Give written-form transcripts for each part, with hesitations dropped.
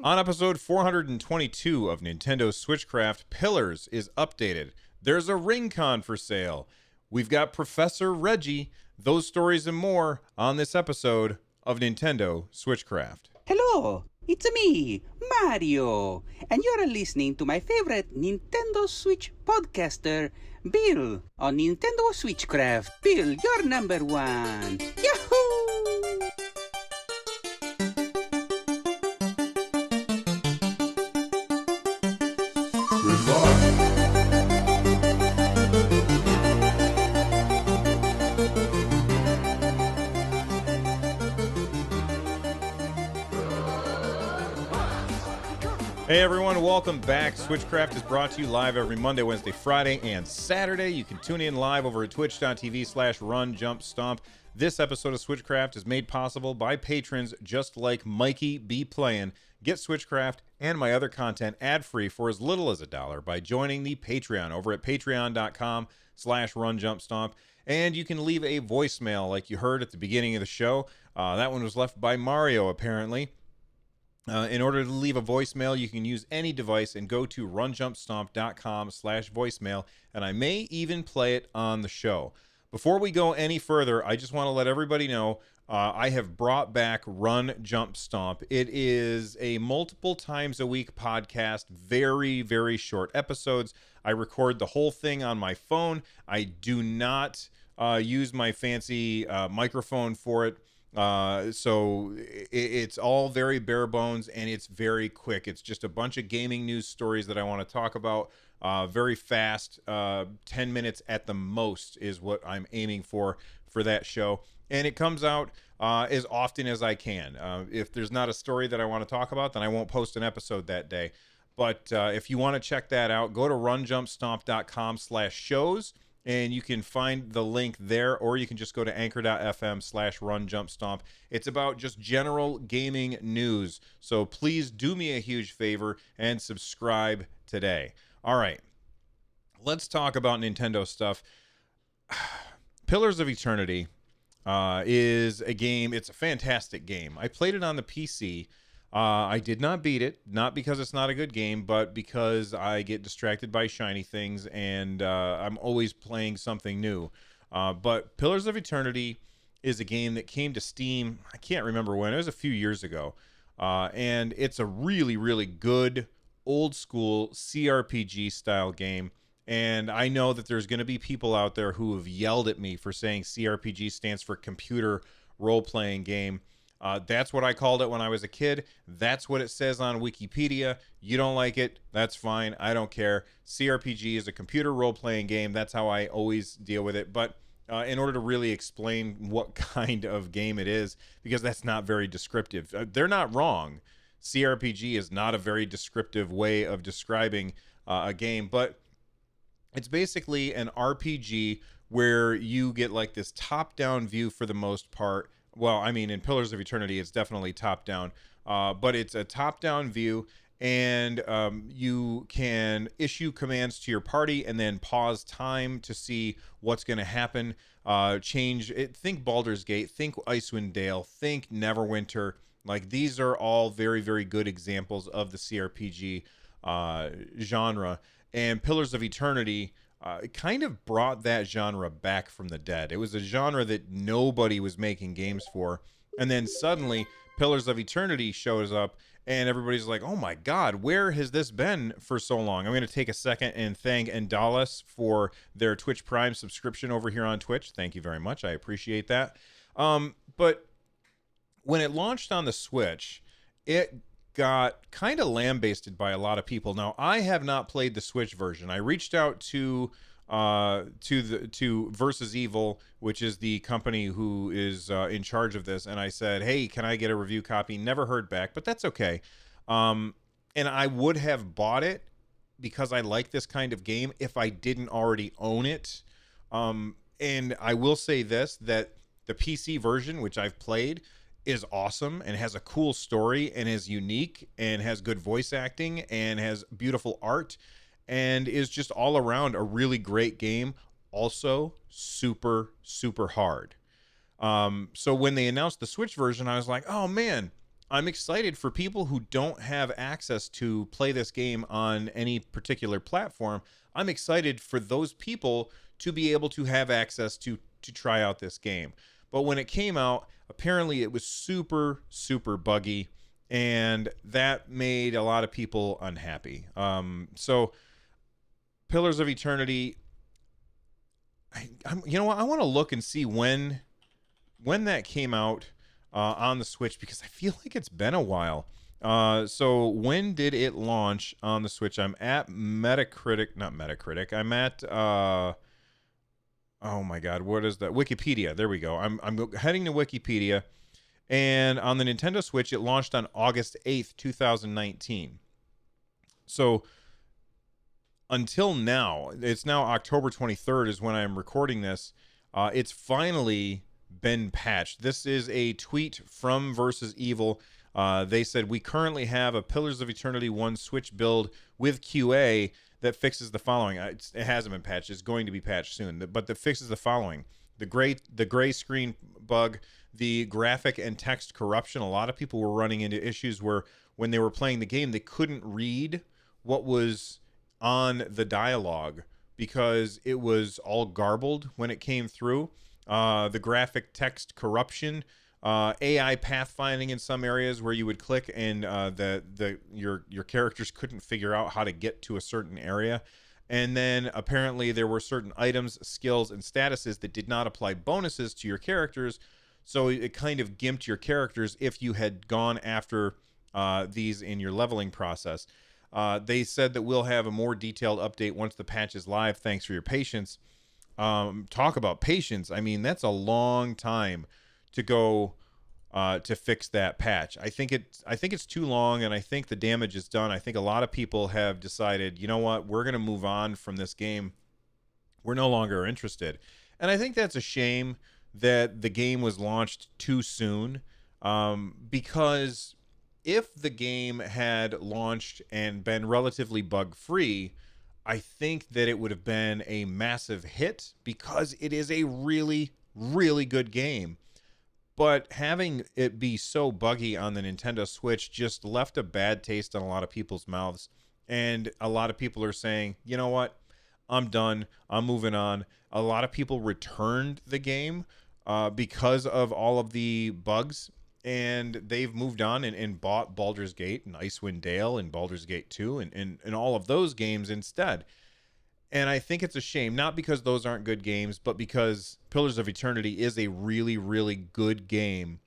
On episode 422 of Nintendo Switchcraft, Pillars is updated. There's a ring con for sale. We've got Professor Reggie. Those stories and more on this episode of Nintendo Switchcraft. Hello, it's me, Mario, and you're listening to my favorite Nintendo Switch podcaster, Bill, on Nintendo Switchcraft. Bill, you're number one. Yahoo! Hey everyone, welcome back. Switchcraft is brought to you live every Monday, Wednesday, Friday, and Saturday. You can tune in live over at twitch.tv/runjumpstomp. This episode of Switchcraft is made possible by patrons just like Mikey B. Playin'. Get Switchcraft and my other content ad-free for as little as $1 by joining the Patreon over at patreon.com/runjumpstomp. And you can leave a voicemail like you heard at the beginning of the show. That one was left by Mario, apparently. In order to leave a voicemail, you can use any device and go to runjumpstomp.com/voicemail, and I may even play it on the show. Before we go any further, I just want to let everybody know I have brought back Run Jump Stomp. It is a multiple times a week podcast, very, very short episodes. I record the whole thing on my phone. I do not use my fancy microphone for it. So it's all very bare bones and it's very quick. It's just a bunch of gaming news stories that I want to talk about very fast. 10 minutes at the most is what I'm aiming for that show. And it comes out as often as I can. If there's not a story that I want to talk about, then I won't post an episode that day. But if you want to check that out, go to runjumpstomp.com/shows. And you can find the link there, or you can just go to anchor.fm/runjumpstomp. It's about just general gaming news. So please do me a huge favor and subscribe today. All right, let's talk about Nintendo stuff. Pillars of Eternity is a game. It's a fantastic game. I played it on the PC. I did not beat it, not because it's not a good game, but because I get distracted by shiny things, and I'm always playing something new. But Pillars of Eternity is a game that came to Steam, I can't remember when, it was a few years ago. And it's a really, really good, old-school CRPG-style game. And I know that there's going to be people out there who have yelled at me for saying CRPG stands for computer role-playing game. That's what I called it when I was a kid. That's what it says on Wikipedia. You don't like it, that's fine. I don't care. CRPG is a computer role-playing game. That's how I always deal with it. But in order to really explain what kind of game it is, because that's not very descriptive. They're not wrong. CRPG is not a very descriptive way of describing a game, but it's basically an RPG where you get like this top-down view for the most part. Well, I mean, in Pillars of Eternity, it's definitely top-down, but it's a top-down view, and you can issue commands to your party and then pause time to see what's going to happen, change it. Think Baldur's Gate, think Icewind Dale, think Neverwinter. Like, these are all very, very good examples of the CRPG genre, and Pillars of Eternity it kind of brought that genre back from the dead. It was a genre that nobody was making games for. And then suddenly Pillars of Eternity shows up and everybody's like, oh my God, where has this been for so long? I'm going to take a second and thank Endalis for their Twitch Prime subscription over here on Twitch. Thank you very much. I appreciate that. But when it launched on the Switch, it got kind of lambasted by a lot of people. Now, I have not played the Switch version. I reached out to Versus Evil, which is the company who is in charge of this, and I said, hey, can I get a review copy? Never heard back, but that's okay. And I would have bought it because I like this kind of game if I didn't already own it. And I will say this, that the PC version, which I've played, is awesome and has a cool story and is unique and has good voice acting and has beautiful art and is just all around a really great game. Also super, super hard. So when they announced the Switch version, I was like, oh man, I'm excited for people who don't have access to play this game on any particular platform. I'm excited for those people to be able to have access to try out this game. But when it came out, apparently it was super buggy, and that made a lot of people unhappy. So Pillars of Eternity, you know what? I want to look and see when that came out on the Switch, because I feel like it's been a while. So when did it launch on the Switch? I'm at Metacritic, not Metacritic. I'm at oh my God, what is that? Wikipedia. There we go. I'm heading to Wikipedia, and on the Nintendo Switch, it launched on August 8th, 2019. So until now, it's now October 23rd is when I'm recording this. It's finally been patched. This is a tweet from Versus Evil. They said, we currently have a Pillars of Eternity 1 Switch build with QA that fixes the following. It hasn't been patched. It's going to be patched soon. But that fixes the following. The gray screen bug, the graphic and text corruption. A lot of people were running into issues where when they were playing the game, they couldn't read what was on the dialogue because it was all garbled when it came through. The graphic text corruption, AI pathfinding in some areas where you would click and your characters couldn't figure out how to get to a certain area. And then apparently there were certain items, skills, and statuses that did not apply bonuses to your characters. So it kind of gimped your characters if you had gone after these in your leveling process. They said that we'll have a more detailed update once the patch is live. Thanks for your patience. Talk about patience. I mean, that's a long time to go to fix that patch. I think it's too long, and I think the damage is done. I think a lot of people have decided, you know what, we're going to move on from this game. We're no longer interested. And I think that's a shame that the game was launched too soon, because if the game had launched and been relatively bug-free, I think that it would have been a massive hit because it is a really, really good game. But having it be so buggy on the Nintendo Switch just left a bad taste in a lot of people's mouths. And a lot of people are saying, you know what? I'm done. I'm moving on. A lot of people returned the game because of all of the bugs, and they've moved on and bought Baldur's Gate and Icewind Dale and Baldur's Gate 2 and all of those games instead. And I think it's a shame, not because those aren't good games, but because Pillars of Eternity is a really, really good game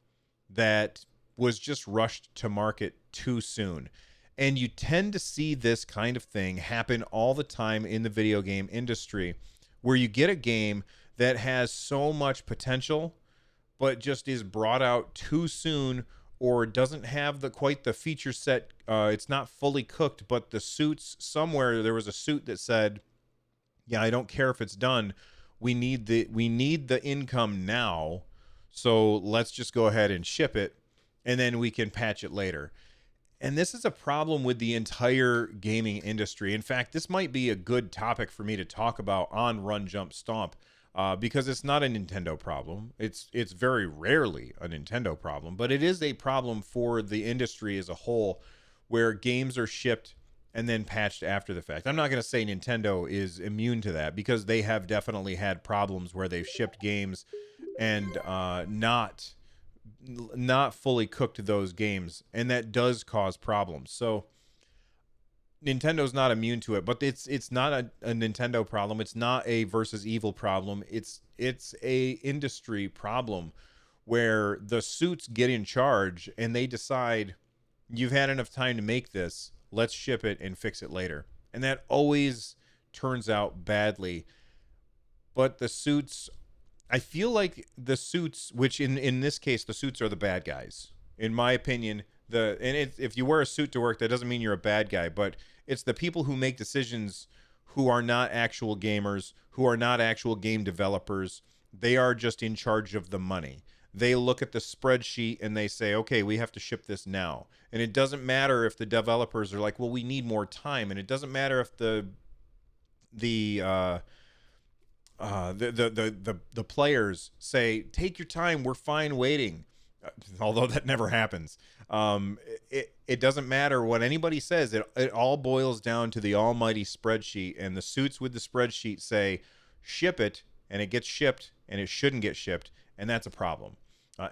that was just rushed to market too soon. And you tend to see this kind of thing happen all the time in the video game industry, where you get a game that has so much potential but just is brought out too soon, or doesn't have quite the feature set. It's not fully cooked, but the suits, somewhere there was a suit that said, yeah, I don't care if it's done. We need the income now. So let's just go ahead and ship it, and then we can patch it later. And this is a problem with the entire gaming industry. In fact, this might be a good topic for me to talk about on Run Jump Stomp. Because it's not a Nintendo problem. It's very rarely a Nintendo problem, but it is a problem for the industry as a whole, where games are shipped and then patched after the fact. I'm not going to say Nintendo is immune to that, because they have definitely had problems where they've shipped games and not fully cooked those games, and that does cause problems. So Nintendo's not immune to it, but it's not a Nintendo problem. It's not a Versus Evil problem. It's a industry problem where the suits get in charge and they decide, you've had enough time to make this, let's ship it and fix it later. And that always turns out badly. But the suits, I feel like the suits, which in this case, the suits are the bad guys. In my opinion, if you wear a suit to work, that doesn't mean you're a bad guy, but it's the people who make decisions who are not actual gamers, who are not actual game developers. They are just in charge of the money. They look at the spreadsheet and they say, okay, we have to ship this now. And it doesn't matter if the developers are like, well, we need more time. And it doesn't matter if the players say, take your time, we're fine waiting. although that never happens. It doesn't matter what anybody says. It all boils down to the almighty spreadsheet, and the suits with the spreadsheet say ship it, and it gets shipped, and it shouldn't get shipped, and that's a problem.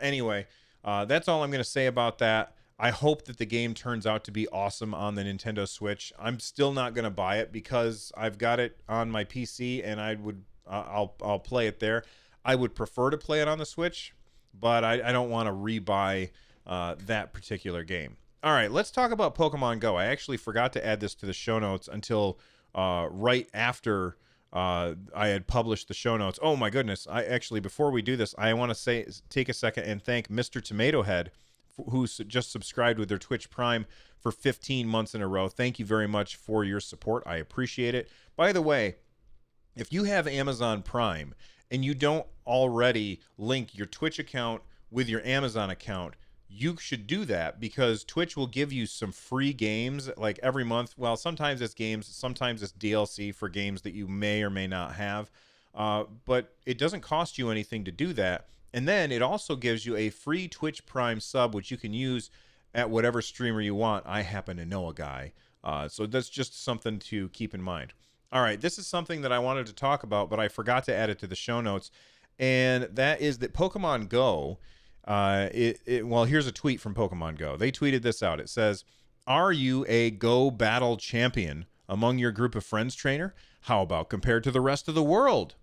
Anyway, that's all I'm going to say about that. I hope that the game turns out to be awesome on the Nintendo Switch. I'm still not going to buy it because I've got it on my PC, and I'll play it there. I would prefer to play it on the Switch, but I don't want to rebuy that particular game. All right, let's talk about Pokemon Go. I actually forgot to add this to the show notes until right after I had published the show notes. Oh my goodness! Before we do this, I want to take a second and thank Mr. Tomato Head, who's just subscribed with their Twitch Prime for 15 months in a row. Thank you very much for your support. I appreciate it. By the way, if you have Amazon Prime and you don't already link your Twitch account with your Amazon account, you should do that, because Twitch will give you some free games like every month. Well, sometimes it's games, sometimes it's DLC for games that you may or may not have. But it doesn't cost you anything to do that. And then it also gives you a free Twitch Prime sub, which you can use at whatever streamer you want. I happen to know a guy. So that's just something to keep in mind. All right, this is something that I wanted to talk about, but I forgot to add it to the show notes. And that is that Pokemon Go, well, here's a tweet from Pokemon Go. They tweeted this out. It says, "Are you a Go battle champion among your group of friends, trainer? How about compared to the rest of the world?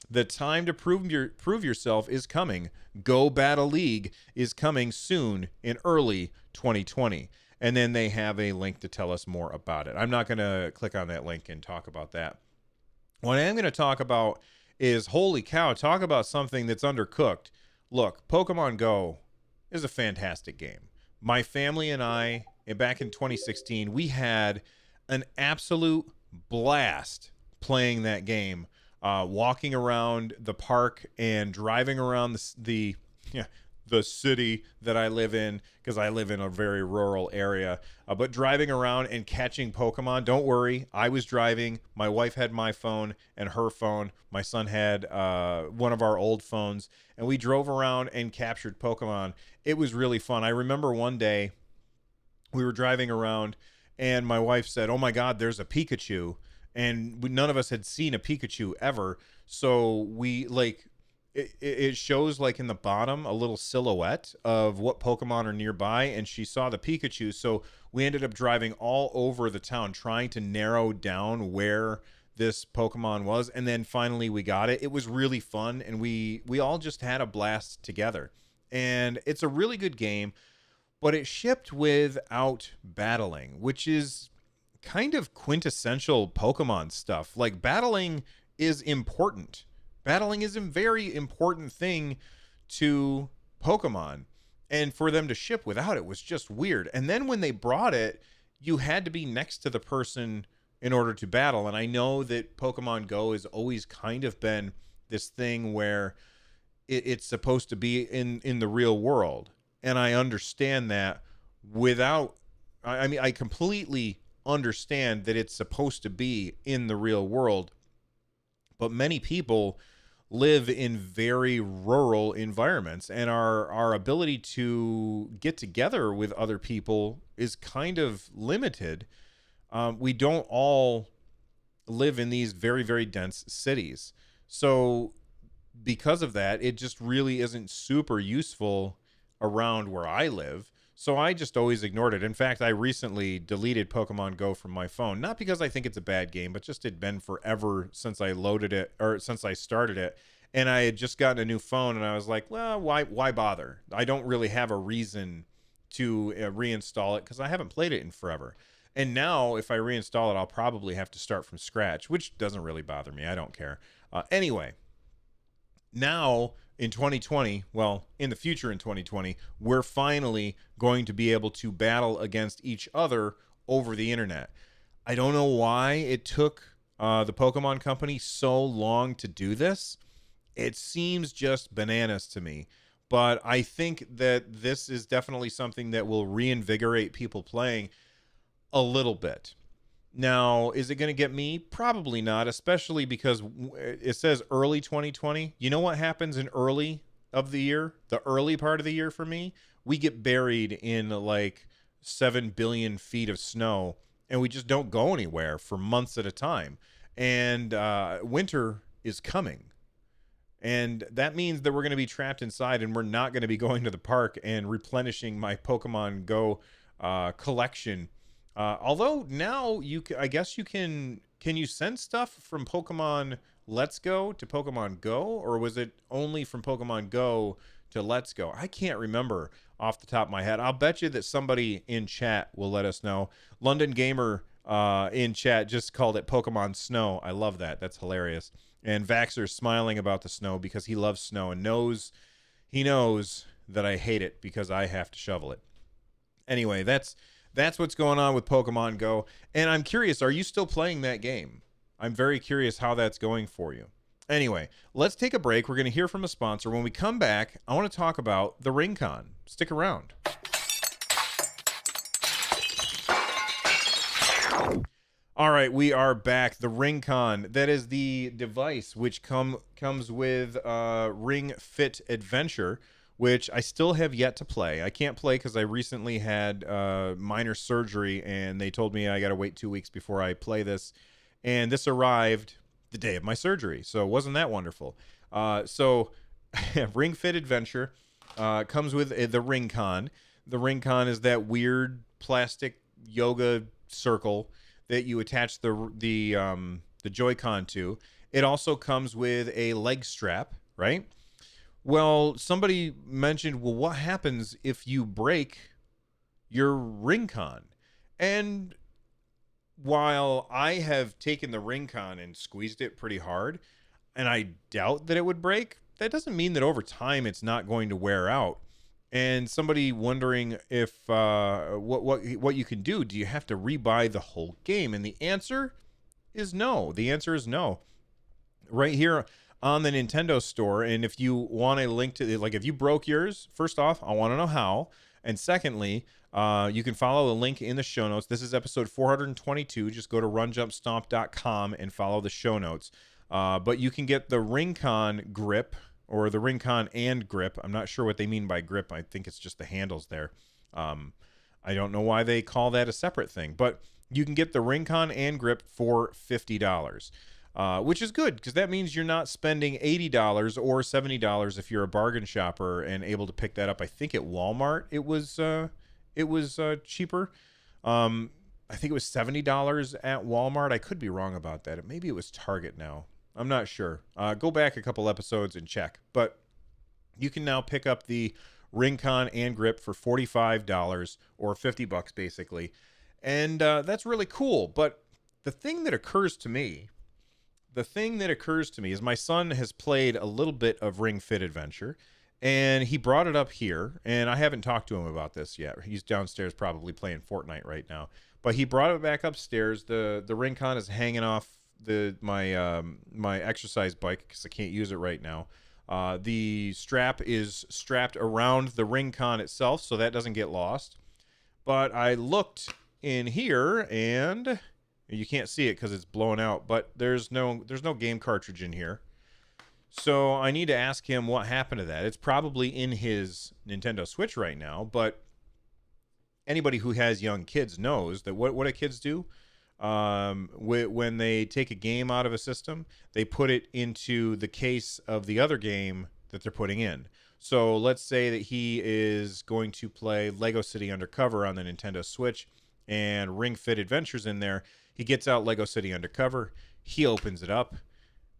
The time to prove yourself is coming. Go Battle League is coming soon in early 2020. And then they have a link to tell us more about it. I'm not going to click on that link and talk about that. What I am going to talk about is, holy cow, talk about something that's undercooked. Look, Pokemon Go is a fantastic game. My family and I, back in 2016, we had an absolute blast playing that game. Walking around the park and driving around the city that I live in, because I live in a very rural area, but driving around and catching Pokemon. Don't worry, I was driving. My wife had my phone and her phone. My son had one of our old phones, and we drove around and captured Pokemon. It was really fun. I remember one day we were driving around and my wife said, "Oh my God, there's a Pikachu." And none of us had seen a Pikachu ever. So we it shows like in the bottom a little silhouette of what Pokemon are nearby, and she saw the Pikachu. So we ended up driving all over the town trying to narrow down where this Pokemon was, and then finally we got it. It was really fun, and we all just had a blast together. And it's a really good game, but it shipped without battling, which is kind of quintessential Pokemon stuff. Like, battling is important. Battling is a very important thing to Pokemon, and for them to ship without it was just weird. And then when they brought it, you had to be next to the person in order to battle. And I know that Pokemon Go has always kind of been this thing where it's supposed to be in the real world, and I understand that. I completely understand that it's supposed to be in the real world, but many people live in very rural environments, and our ability to get together with other people is kind of limited. We don't all live in these very, very dense cities. So because of that, it just really isn't super useful around where I live. So I just always ignored it. In fact, I recently deleted Pokemon Go from my phone, not because I think it's a bad game, but just it'd been forever since I loaded it, or since I started it. And I had just gotten a new phone, and I was like, well, why bother? I don't really have a reason to reinstall it, because I haven't played it in forever. And now if I reinstall it, I'll probably have to start from scratch, which doesn't really bother me. I don't care. Anyway, now in 2020, well, in the future in 2020, we're finally going to be able to battle against each other over the internet. I don't know why it took the Pokemon Company so long to do this. It seems just bananas to me. But I think that this is definitely something that will reinvigorate people playing a little bit. Now, is it going to get me? Probably not, especially because it says early 2020. You know what happens in early of the year, the early part of the year for me, we get buried in like 7 billion feet of snow, and we just don't go anywhere for months at a time. And winter is coming. And that means that we're going to be trapped inside, and we're not going to be going to the park and replenishing my Pokemon Go collection. Although now I guess you can you send stuff from Pokemon Let's Go to Pokemon Go, or was it only from Pokemon Go to Let's Go? I can't remember off the top of my head. I'll bet you that somebody in chat will let us know. London Gamer in chat just called it Pokemon Snow. I love that. That's hilarious. And Vaxer's smiling about the snow because he loves snow and he knows that I hate it because I have to shovel it. Anyway, that's what's going on with Pokemon Go. And I'm curious, are you still playing that game? I'm very curious how that's going for you. Anyway, let's take a break. We're going to hear from a sponsor. When we come back, I want to talk about the RingCon. Stick around. All right, we are back. The RingCon, that is the device which comes with Ring Fit Adventure, which I still have yet to play. I can't play because I recently had minor surgery, and they told me I got to wait 2 weeks before I play this. And this arrived the day of my surgery, so wasn't that wonderful? So Ring Fit Adventure comes with the RingCon. The RingCon is that weird plastic yoga circle that you attach the Joy-Con to. It also comes with a leg strap, right? Well, somebody mentioned, well, what happens if you break your RingCon? And while I have taken the RingCon and squeezed it pretty hard, and I doubt that it would break, that doesn't mean that over time it's not going to wear out. And somebody wondering if what you can do. Do you have to rebuy the whole game? And the answer is no. The answer is no. Right here on the Nintendo Store, and if you want a link to, like, if you broke yours, first off, I want to know how. And secondly, you can follow the link in the show notes. This is episode 422. Just go to runjumpstomp.com and follow the show notes. But you can get the RingCon grip, or the RingCon and grip. I'm not sure what they mean by grip. I think it's just the handles there. I don't know why they call that a separate thing, but you can get the RingCon and grip for $50, which is good because that means you're not spending $80 or $70 if you're a bargain shopper and able to pick that up. I think at Walmart it was cheaper. I think it was $70 at Walmart. I could be wrong about that. Maybe it was Target now. I'm not sure. Go back a couple episodes and check. But you can now pick up the RingCon and grip for $45 or $50 basically. And that's really cool. But the thing that occurs to me is my son has played a little bit of Ring Fit Adventure, and he brought it up here, and I haven't talked to him about this yet. He's downstairs probably playing Fortnite right now. But he brought it back upstairs. The RingCon is hanging off my exercise bike because I can't use it right now. The strap is strapped around the RingCon itself, so that doesn't get lost. But I looked in here, and you can't see it because it's blown out, but there's no game cartridge in here. So I need to ask him what happened to that. It's probably in his Nintendo Switch right now, but anybody who has young kids knows that what do kids do? When they take a game out of a system, they put it into the case of the other game that they're putting in. So let's say that he is going to play Lego City Undercover on the Nintendo Switch and Ring Fit Adventures in there. He gets out Lego City Undercover, he opens it up,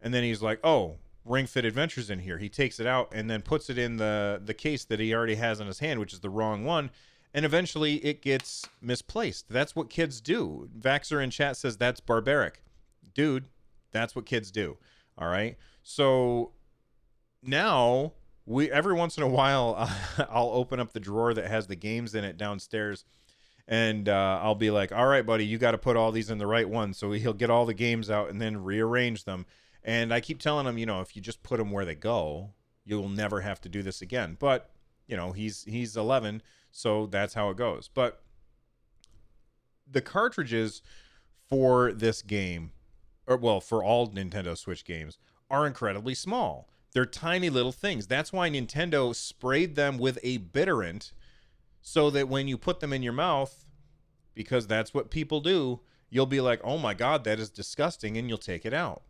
and then he's like, oh, Ring Fit Adventures in here. He takes it out and then puts it in the case that he already has in his hand, which is the wrong one. And eventually it gets misplaced. That's what kids do. Vaxer in chat says that's barbaric. Dude, that's what kids do. All right. So now every once in a while, I'll open up the drawer that has the games in it downstairs. And I'll be like, all right, buddy, you got to put all these in the right one. So he'll get all the games out and then rearrange them. And I keep telling him, if you just put them where they go, you'll never have to do this again. But, he's 11. So that's how it goes. But the cartridges for this game, for all Nintendo Switch games, are incredibly small. They're tiny little things. That's why Nintendo sprayed them with a bitterant so that when you put them in your mouth, because that's what people do, you'll be like, oh my God, that is disgusting, and you'll take it out.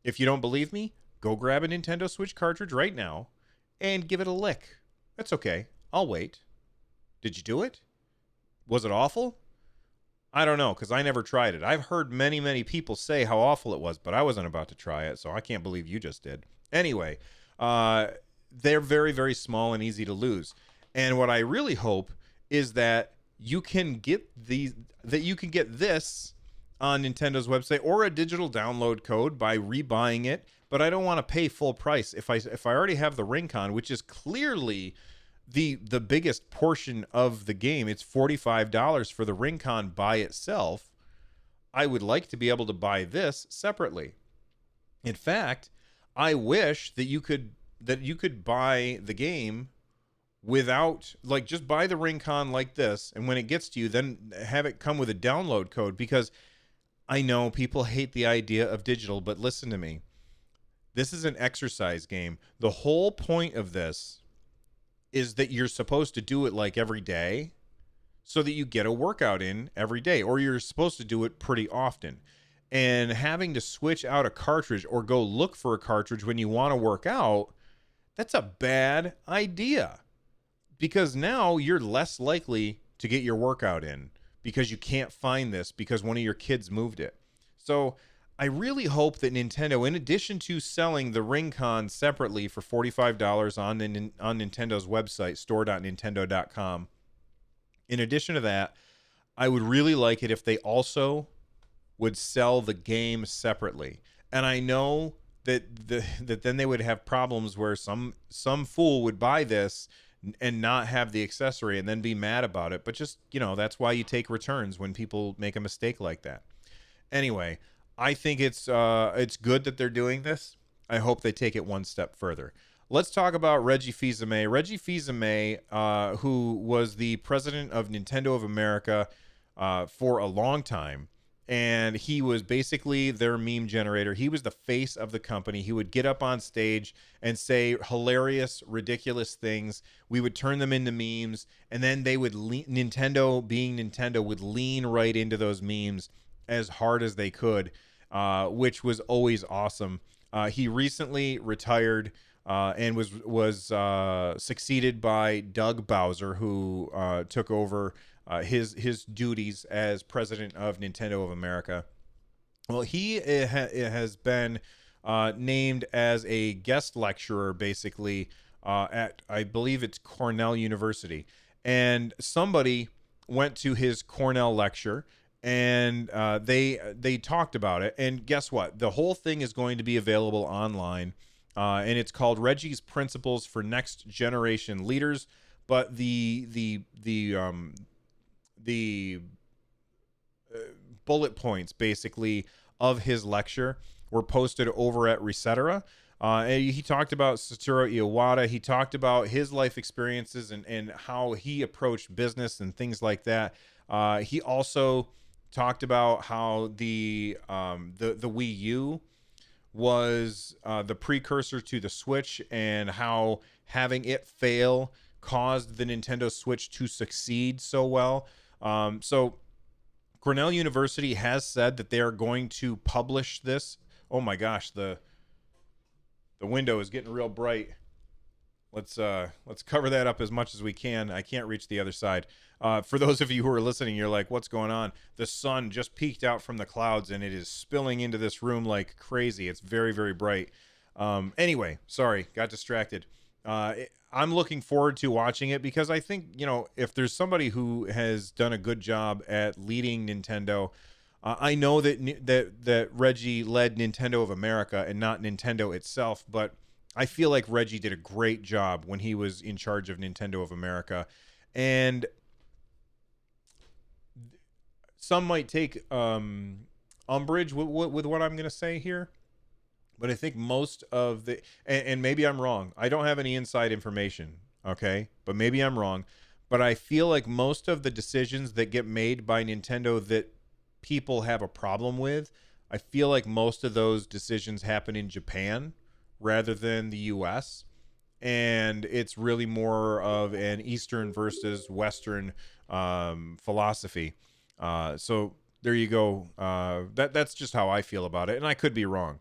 If you don't believe me, go grab a Nintendo Switch cartridge right now and give it a lick. That's okay. I'll wait. Did you do it? Was it awful? I don't know, because I never tried it. I've heard many, many people say how awful it was, but I wasn't about to try it, so I can't believe you just did. Anyway, they're very, very small and easy to lose. And what I really hope is that you can get this on Nintendo's website or a digital download code by rebuying it. But I don't want to pay full price if I already have the Ring-Con, which is clearly the biggest portion of the game. It's $45 for the Ring-Con by itself. I would like to be able to buy this separately. In fact, I wish that you could buy the game without, like, just buy the Ring-Con like this, and when it gets to you, then have it come with a download code, because I know people hate the idea of digital, but listen to me. This is an exercise game. The whole point of this is that you're supposed to do it like every day so that you get a workout in every day, or you're supposed to do it pretty often. And having to switch out a cartridge or go look for a cartridge when you want to work out, that's a bad idea, because now you're less likely to get your workout in because you can't find this because one of your kids moved it. So I really hope that Nintendo, in addition to selling the Ring-Con separately for $45 on Nintendo's website, store.nintendo.com, in addition to that, I would really like it if they also would sell the game separately. And I know that then they would have problems where some fool would buy this and not have the accessory and then be mad about it. But just, that's why you take returns when people make a mistake like that. Anyway, I think it's good that they're doing this. I hope they take it one step further. Let's talk about Reggie Fils-Aimé. Reggie Fils-Aimé, who was the president of Nintendo of America for a long time, and he was basically their meme generator. He was the face of the company. He would get up on stage and say hilarious, ridiculous things. We would turn them into memes, and then they would Nintendo, being Nintendo, would lean right into those memes as hard as they could, which was always awesome. He recently retired and was succeeded by Doug Bowser, who took over his duties as president of Nintendo of America. Well, he has been named as a guest lecturer, basically, at, I believe it's Cornell University. And somebody went to his Cornell lecture, and they talked about it. And guess what? The whole thing is going to be available online, and it's called Reggie's Principles for Next Generation Leaders. But the bullet points, basically, of his lecture were posted over at Resetera. And he talked about Satoru Iwata. He talked about his life experiences and how he approached business and things like that. He also talked about how the Wii U was the precursor to the Switch, and how having it fail caused the Nintendo Switch to succeed so well. So Cornell University has said that they are going to publish this. Oh my gosh, the window is getting real bright. Let's cover that up as much as we can. I can't reach the other side. For those of you who are listening, you're like, what's going on? The sun just peeked out from the clouds, and it is spilling into this room like crazy. It's very, very bright. Anyway, sorry, got distracted. I'm looking forward to watching it, because I think, if there's somebody who has done a good job at leading Nintendo, I know that Reggie led Nintendo of America and not Nintendo itself, but I feel like Reggie did a great job when he was in charge of Nintendo of America. And some might take umbrage with what I'm going to say here, but I think most of the, and maybe I'm wrong. I don't have any inside information, okay? But maybe I'm wrong. But I feel like most of the decisions that get made by Nintendo that people have a problem with, I feel like most of those decisions happen in Japan rather than the US. And it's really more of an Eastern versus Western philosophy. So there you go. That's just how I feel about it, and I could be wrong.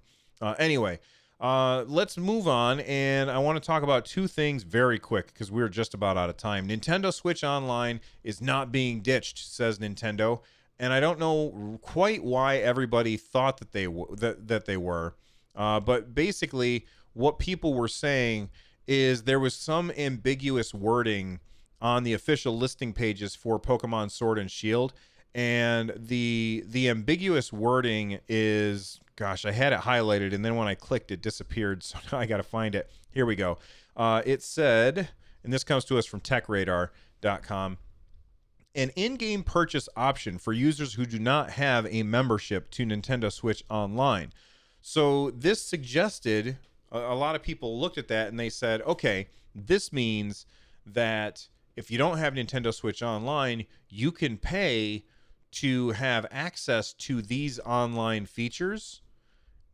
Anyway, let's move on, and I want to talk about two things very quick because we're just about out of time. Nintendo Switch Online is not being ditched, says Nintendo, and I don't know quite why everybody thought that they were. But basically, what people were saying is there was some ambiguous wording on the official listing pages for Pokemon Sword and Shield, and the ambiguous wording is, gosh, I had it highlighted, and then when I clicked, it disappeared, so now I got to find it. Here we go. It said, and this comes to us from TechRadar.com, an in-game purchase option for users who do not have a membership to Nintendo Switch Online. So this suggested, a lot of people looked at that and they said, okay, this means that if you don't have Nintendo Switch Online, you can pay to have access to these online features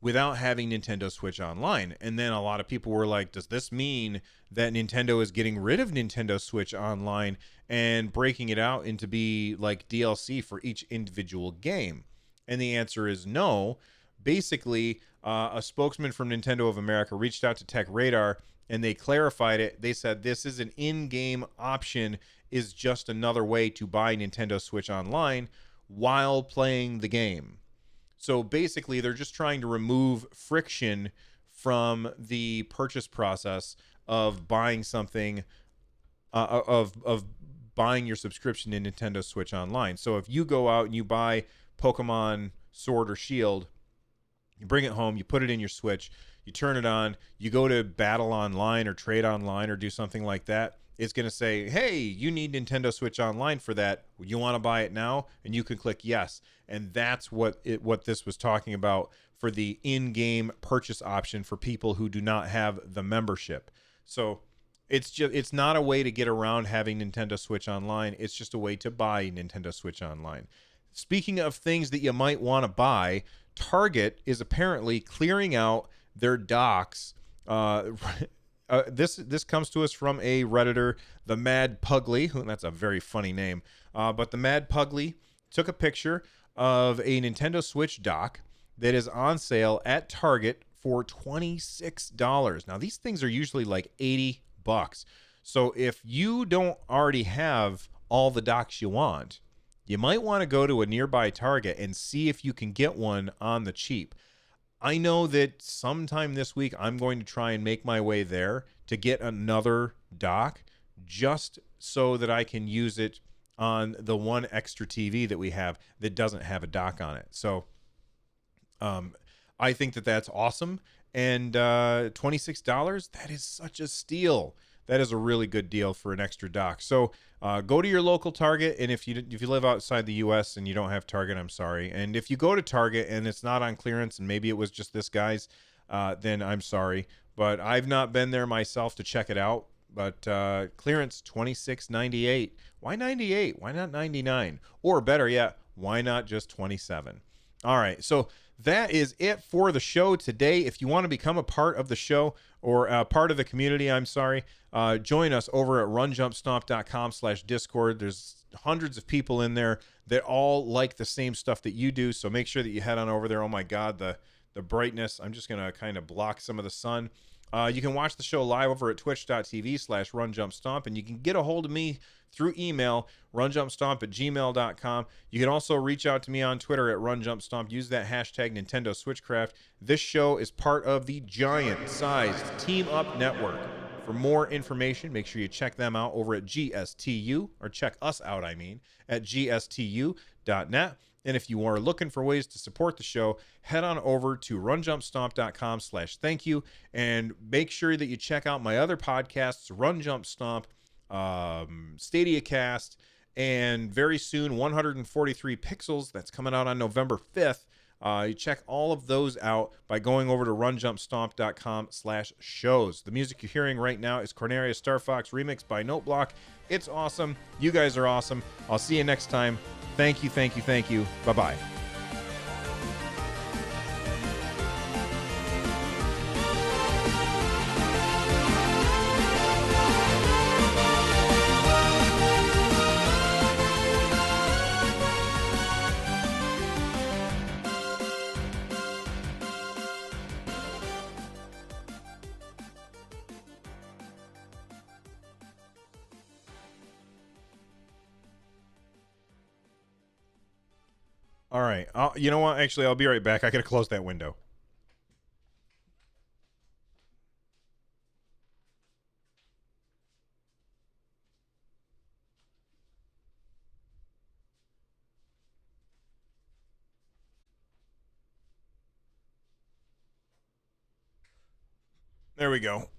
without having Nintendo Switch Online. And then a lot of people were like, does this mean that Nintendo is getting rid of Nintendo Switch Online and breaking it out into be like DLC for each individual game? And the answer is no. Basically, a spokesman from Nintendo of America reached out to Tech Radar and they clarified it. They said this is an in-game option, is just another way to buy Nintendo Switch Online while playing the game. So basically, they're just trying to remove friction from the purchase process of buying something, of buying your subscription in Nintendo Switch Online. So if you go out and you buy Pokemon Sword or Shield, you bring it home, you put it in your Switch, you turn it on, you go to Battle Online or Trade Online or do something like that, it's going to say, hey, you need Nintendo Switch Online for that. You want to buy it now? And you can click yes. And that's what this was talking about for the in-game purchase option for people who do not have the membership. So it's not a way to get around having Nintendo Switch Online. It's just a way to buy Nintendo Switch Online. Speaking of things that you might want to buy, Target is apparently clearing out their docks. This comes to us from a Redditor, the Mad Pugly, who, that's a very funny name. But the Mad Pugly took a picture of a Nintendo Switch dock that is on sale at Target for $26. Now, these things are usually like $80. So if you don't already have all the docks you want, you might want to go to a nearby Target and see if you can get one on the cheap. I know that sometime this week I'm going to try and make my way there to get another dock just so that I can use it on the one extra TV that we have that doesn't have a dock on it. So I think that that's awesome. And $26, that is such a steal. That is a really good deal for an extra dock. So go to your local Target, and if you live outside the U.S. and you don't have Target, I'm sorry. And if you go to Target and it's not on clearance, and maybe it was just this guy's, then I'm sorry. But I've not been there myself to check it out. But clearance $26.98. Why 98? Why not 99? Or better yet, why not just 27? All right, so that is it for the show today. If you want to become a part of the show or part of the community, join us over at runjumpstomp.com/Discord. There's hundreds of people in there that all like the same stuff that you do, so make sure that you head on over there. Oh my God, the brightness. I'm just going to kind of block some of the sun. You can watch the show live over at twitch.tv/runjumpstomp, and you can get a hold of me through email, runjumpstomp@gmail.com. You can also reach out to me on Twitter at runjumpstomp. Use that hashtag Nintendo Switchcraft. This show is part of the giant-sized Team Up Network. For more information, make sure you check them out over at GSTU, or check us out, at gstu.net. And if you are looking for ways to support the show, head on over to runjumpstomp.com/thank-you, and make sure that you check out my other podcasts, Run Jump Stomp, Stadia Cast, and very soon 143 Pixels. That's coming out on November 5th. You check all of those out by going over to runjumpstomp.com/shows. The music you're hearing right now is Corneria Star Fox remixed by Noteblock. It's awesome. You guys are awesome. I'll see you next time. Thank you, thank you, thank you. Bye-bye. All right. You know what? Actually, I'll be right back. I got to close that window. There we go.